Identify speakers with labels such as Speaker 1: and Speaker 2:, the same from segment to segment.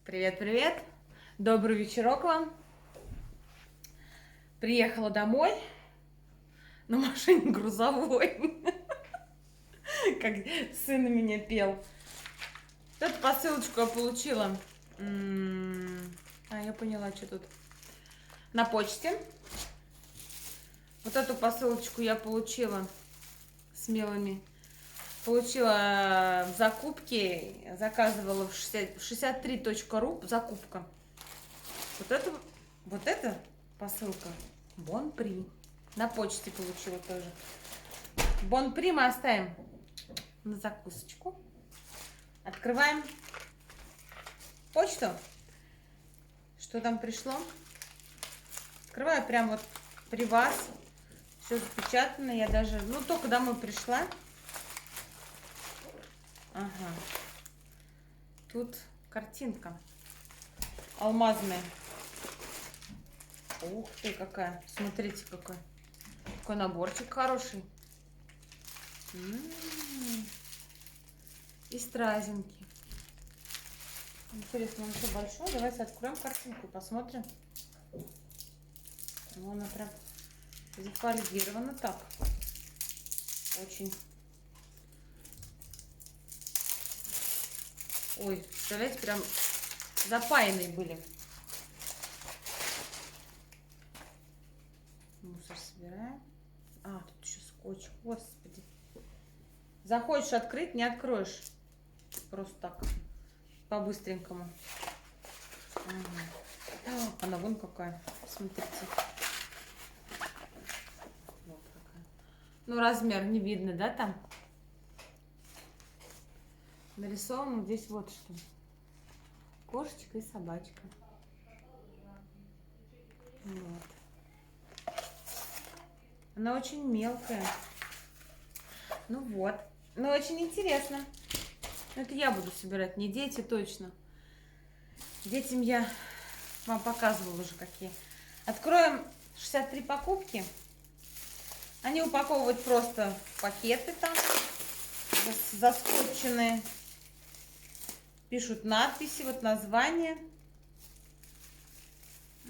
Speaker 1: Привет-привет! Добрый вечерок вам! Приехала домой на машине грузовой, как сын у меня пел. Вот эту посылочку я получила. Я поняла, что тут. На почте. Вот эту посылочку я получила с милыми. Получила в закупке, заказывала в 63.ru закупка. Вот эта посылка Бон При. На почте получила тоже. Бон При мы оставим на закусочку. Открываем почту. Что там пришло? Открываю прямо вот при вас. Все запечатано. Я даже, только домой пришла. Ага. Тут картинка алмазная. Ух ты, какая. Смотрите, какой. Какой наборчик хороший. И стразинки. Интересно, он еще большой. Давайте откроем картинку и посмотрим. Она прям зафольгирована так. Очень. Ой, представляете, прям запаянные были. Мусор собираем. Тут еще скотч. Господи. Захочешь открыть, не откроешь. Просто так. По-быстренькому. Она вон какая. Смотрите. Вот какая. Размер не видно, да, там? Нарисовано здесь вот что. Кошечка и собачка. Вот. Она очень мелкая. Вот. Очень интересно. Это я буду собирать, не дети точно. Детям я вам показывала уже какие. Откроем 63 покупки. Они упаковывают просто пакеты там, заскотченные. Пишут надписи, вот название.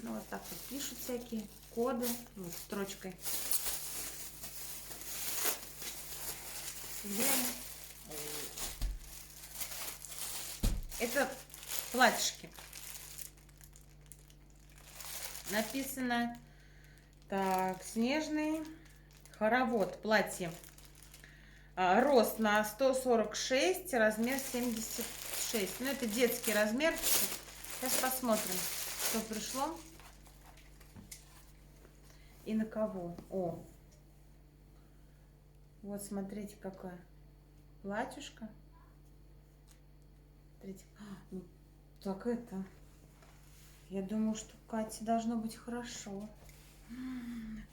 Speaker 1: Вот так вот пишут всякие коды, вот строчкой. Это платьишки. Написано так: снежный хоровод, платье. Рост на 146, размер 76. Это детский размер. Сейчас посмотрим, что пришло и на кого. Вот смотрите, какое платьюшко. Смотрите. Так это. Я думаю, что Кате должно быть хорошо.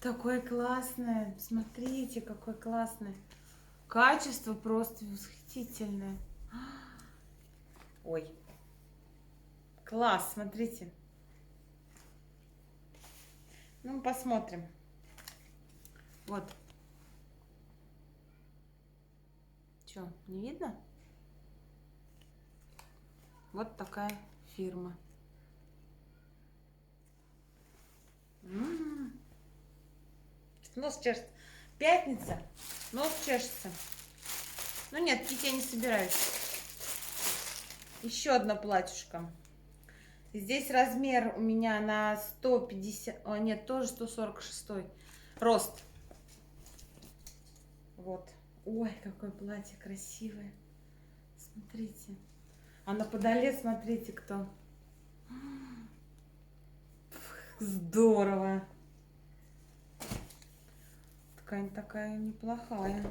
Speaker 1: Такое классное. Смотрите, какое классное. Качество просто восхитительное. Ой. Класс, смотрите. Посмотрим. Вот. Что, не видно? Вот такая фирма. Нос чешется. Пятница. Нос чешется. Нет, пить я не собираюсь. Еще одно платьюшко. Здесь размер у меня на 150... нет, тоже 146 рост. Вот. Ой, какое платье красивое. Смотрите. А на подоле, смотрите, кто. Здорово. Ткань такая неплохая.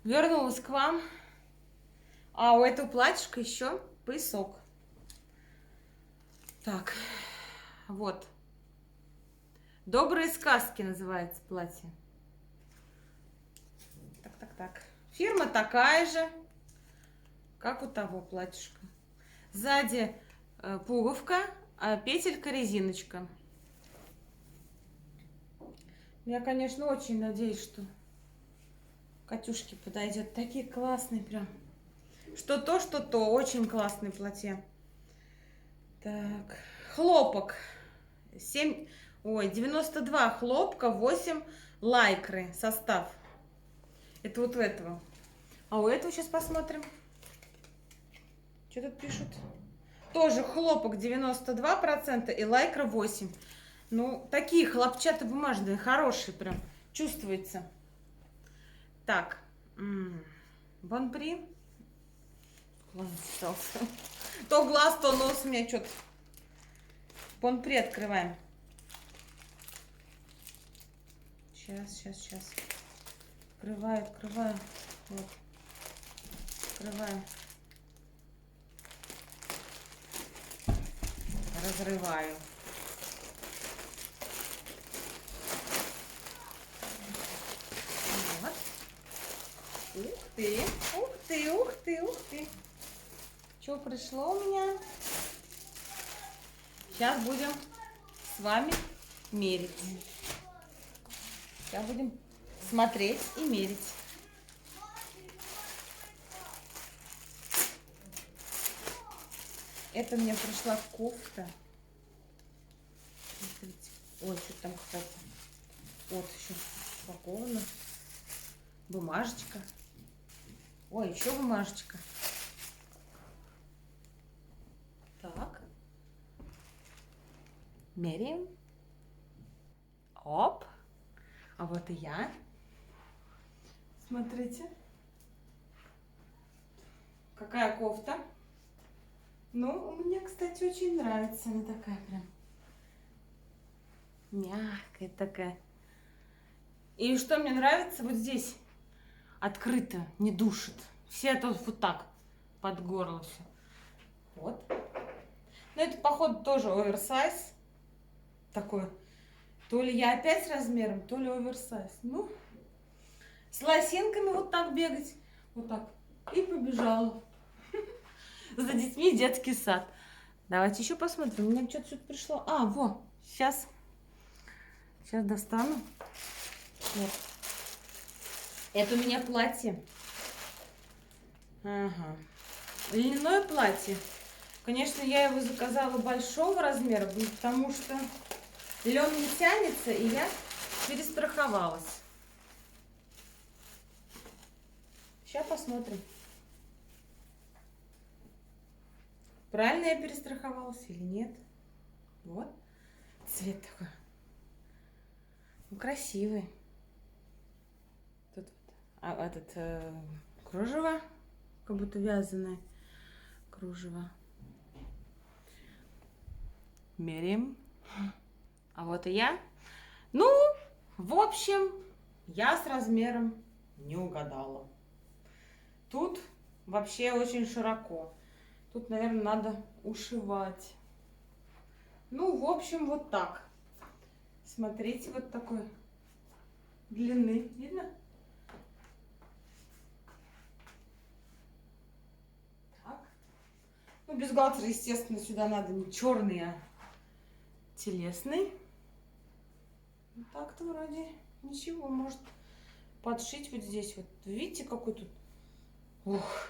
Speaker 1: Вернулась к вам. У этого платьишка еще поясок. Так, вот. «Добрые сказки» называется платье. Так. Фирма такая же, как у того платьишка. Сзади пуговка, петелька, резиночка. Я, конечно, очень надеюсь, что Катюшке подойдет. Такие классные прям. Что то, что то. Очень классное платье. Так, хлопок. 92 хлопка, 8 лайкры состав. Это вот у этого. А у этого сейчас посмотрим. Что тут пишут? Тоже хлопок 92% и лайкра 8%. Ну, такие хлопчатобумажные, хорошие прям. Чувствуется. Так. Бон-при. То глаз, то нос у меня что-то. Бон-при открываем. Сейчас. Открываю. Вот. Открываю. Разрываю. Вот. Ух ты. Что пришло у меня? Сейчас будем с вами мерить. Сейчас будем смотреть и мерить. Это мне пришла кофта. Смотрите. Ой, что там, кстати. Вот еще упаковано. Бумажечка. Ой, еще бумажечка. Так. Меряем. Оп. А вот и я. Смотрите. Какая кофта. Ну, мне, кстати, очень нравится. Она такая прям мягкая такая. И что мне нравится, вот здесь открыто, не душит. Все тут вот так, под горло все. Вот. Но это, походу, тоже оверсайз. Такой. То ли я опять с размером, то ли оверсайз. Ну, с лосинками вот так бегать. Вот так. И побежала. За детьми детский сад. Давайте еще посмотрим. У меня что-то пришло. А, во, сейчас достану. Вот. Это у меня платье. Ага. Льняное платье. Конечно, я его заказала большого размера, потому что лен не тянется, и я перестраховалась. Сейчас посмотрим. Правильно я перестраховалась или нет? Вот. Цвет такой. Ну, красивый. Тут вот. Кружево. Как будто вязаное кружево. Меряем. А вот и я. Ну, в общем, я с размером не угадала. Тут вообще очень широко. Тут, наверное, надо ушивать. Ну, в общем, вот так. Смотрите, вот такой длины. Видно? Так. Ну, бюстгальтер, естественно, сюда надо не черный, а телесный. Ну, так-то вроде ничего. Может подшить вот здесь. Вот видите, какой тут... Ух.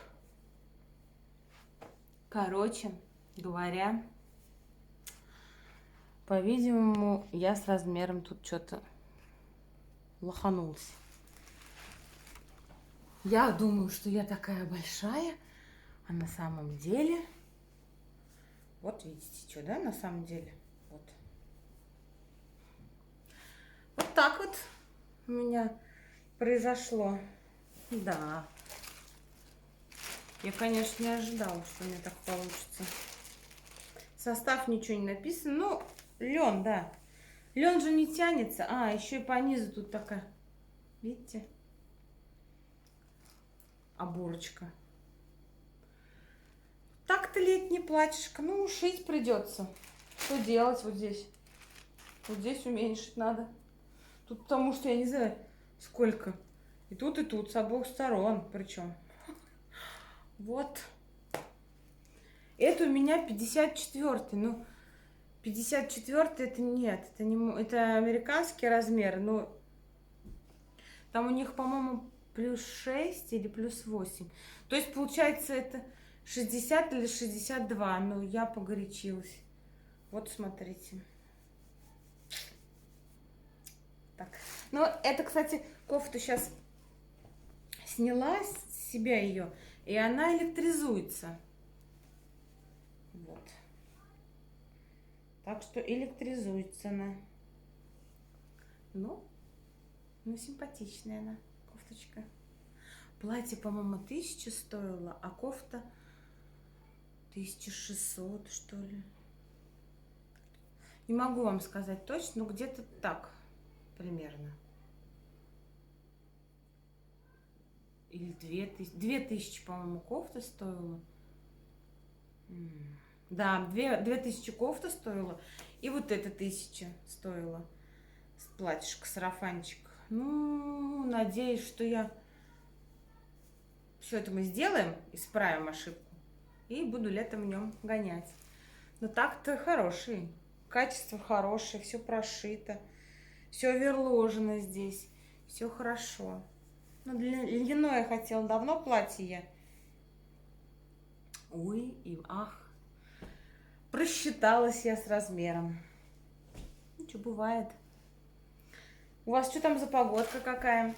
Speaker 1: Короче говоря, по-видимому, я с размером тут что-то лоханулась. Я думаю, что я такая большая, а на самом деле... Вот видите, что, да, на самом деле? Вот. Вот так вот у меня произошло. Да. Я, конечно, не ожидала, что у меня так получится. Состав ничего не написано. Ну, лен, да. Лен же не тянется. А, еще и по низу тут такая. Видите? Оборочка. Так-то летний платьишко. Ну, шить придется. Что делать вот здесь? Вот здесь уменьшить надо. Тут потому что я не знаю, сколько. И тут, с обоих сторон. Причем. Вот. Это у меня 54-й. Ну, 54-й это нет. Это американский размер. Но там у них, по-моему, плюс 6 или плюс 8. То есть, получается, это 60 или 62. Но я погорячилась. Вот, смотрите. Так. Ну, это, кстати, кофту сейчас сняла с себя ее, и она электризуется. Вот. Так что электризуется она. Ну, симпатичная она, кофточка. Платье, по-моему, 1000 стоило, а кофта 1600, что ли. Не могу вам сказать точно, но где-то так примерно. Или 2000. 2000, по-моему, кофта стоила. Да, 2000 кофта стоила. И вот это 1000 стоила. Платьишко, сарафанчик. Ну, надеюсь, что все это мы сделаем, исправим ошибку. И буду летом в нем гонять. Но так-то хороший. Качество хорошее, все прошито. Все верложено здесь. Все хорошо. Ну, льняное я хотела давно платье. Ой, и ах. Просчиталась я с размером. Ну, что бывает. У вас что там за погодка какая?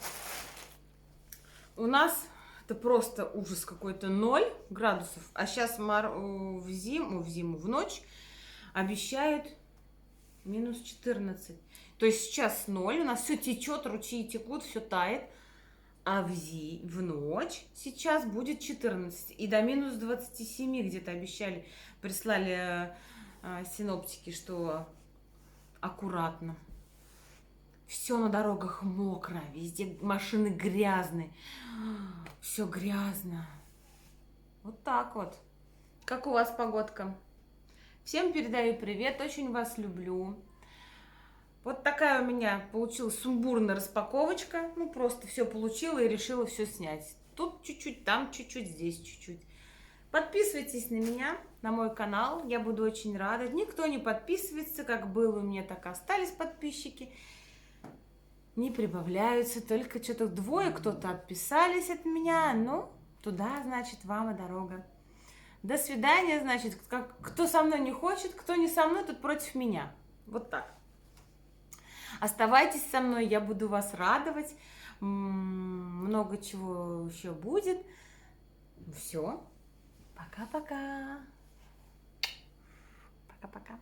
Speaker 1: У нас это просто ужас какой-то, 0 градусов. А сейчас в ночь обещают минус 14. То есть сейчас 0, у нас все течет, ручьи текут, все тает. А в ночь сейчас будет 14. И до минус 27 где-то обещали, прислали синоптики, что аккуратно. Все на дорогах мокро, везде машины грязные. Все грязно. Вот так вот. Как у вас погодка? Всем передаю привет, очень вас люблю. Вот такая у меня получилась сумбурная распаковочка. Ну, просто все получила и решила все снять. Тут чуть-чуть, там чуть-чуть, здесь чуть-чуть. Подписывайтесь на меня, на мой канал. Я буду очень рада. Никто не подписывается, как было у меня, так и остались подписчики. Не прибавляются, только что-то 2 кто-то отписались от меня. Ну, туда, значит, вам и дорога. До свидания, значит, кто со мной не хочет, кто не со мной, тот против меня. Вот так. Оставайтесь со мной, я буду вас радовать. Много чего еще будет. Все. Пока-пока. Пока-пока.